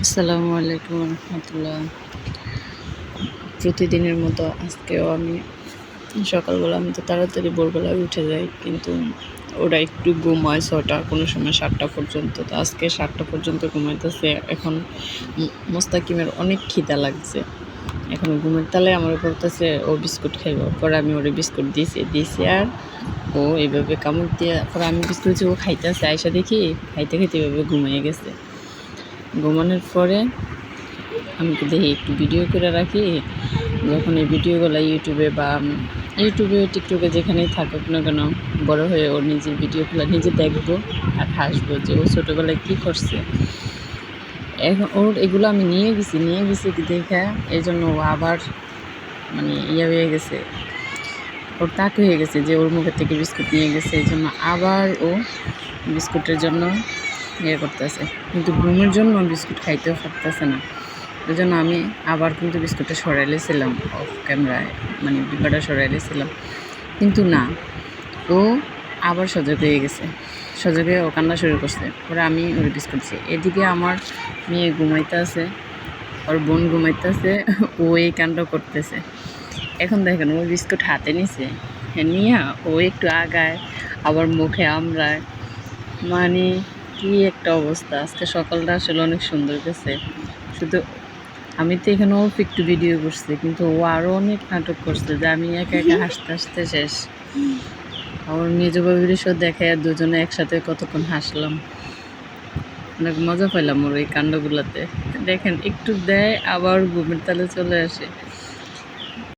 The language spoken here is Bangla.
আসসালামু আলাইকুম রহমতুল্লাহ। প্রতিদিনের মতো আজকেও আমি সকালবেলা আমি তো তাড়াতাড়ি ভোরবেলায় উঠে যাই, কিন্তু ওরা একটু ঘুমায় 6টা, কোনো সময় 7টা পর্যন্ত। তো আজকে 7টা পর্যন্ত ঘুমাইতেছে। এখন মোস্তাকিমের অনেক খিদা লাগছে, এখন ঘুমের তালে আমার বলতেছে ও বিস্কুট খাইব। পরে আমি ওরে বিস্কুট দিয়েছি আর ও এইভাবে কামড় দিয়ে পরে আমি বিস্কুট ও খাইতেছে। আয়সা দেখি খাইতে খাইতে এভাবে ঘুমিয়ে গেছে। ঘুমানোর পরে আমি দেখি একটু ভিডিও করে রাখি, যখন এই ভিডিওগুলো ইউটিউবে টিকটকে যেখানেই থাকুক না কেন, বড় হয়ে ওর নিজের ভিডিওগুলো নিজে দেখবো আর হাসবো যে ও ছোটোবেলায় কী করছে। এখন ওর এগুলো আমি নিয়ে গেছি দেখে এই জন্য ও আবার মানে হয়ে গেছে, ওর তাক হয়ে গেছে যে ওর মুখের থেকে বিস্কুট নিয়ে গেছে। এই জন্য আবার ও বিস্কুটের জন্য করতেছে, কিন্তু ঘুমের জন্য বিস্কুট খাইতেও পারতেছে না। ওই জন্য আমি আবার কিন্তু বিস্কুটটা সরাইলেছিলাম অফ ক্যামেরায়, মানে ডিব্বাটা সরাইলেছিলাম, কিন্তু না, ও আবার সজাগ হয়ে গেছে। সজাগ হয়ে ও কান্না শুরু করছে। পরে আমি ওর বিস্কুট দিই। এদিকে আমার মেয়ে ঘুমাইতে আছে, ওর বোন ঘুমাইতে আছে, ও এই কাণ্ড করতেছে। এখন দেখেন ও বিস্কুট হাতে নিছে, নিয়ে ও একটু আগায় আবার মুখে আমরায়, মানে কি একটা অবস্থা। আজকে সকালটা আসলে অনেক সুন্দর গেছে। শুধু আমি তো এখানে অল্প একটু ভিডিও করছি, কিন্তু ও আরও অনেক নাটক করছে যে আমি একা একা হাসতে হাসতে শেষ। আমার মেজ বাবির সাথে দেখে দুজনে একসাথে কতক্ষণ হাসলাম, অনেক মজা পাইলাম ওর এই কাণ্ডগুলোতে। দেখেন একটু দেয় আবার ঘুমের তালে চলে আসে।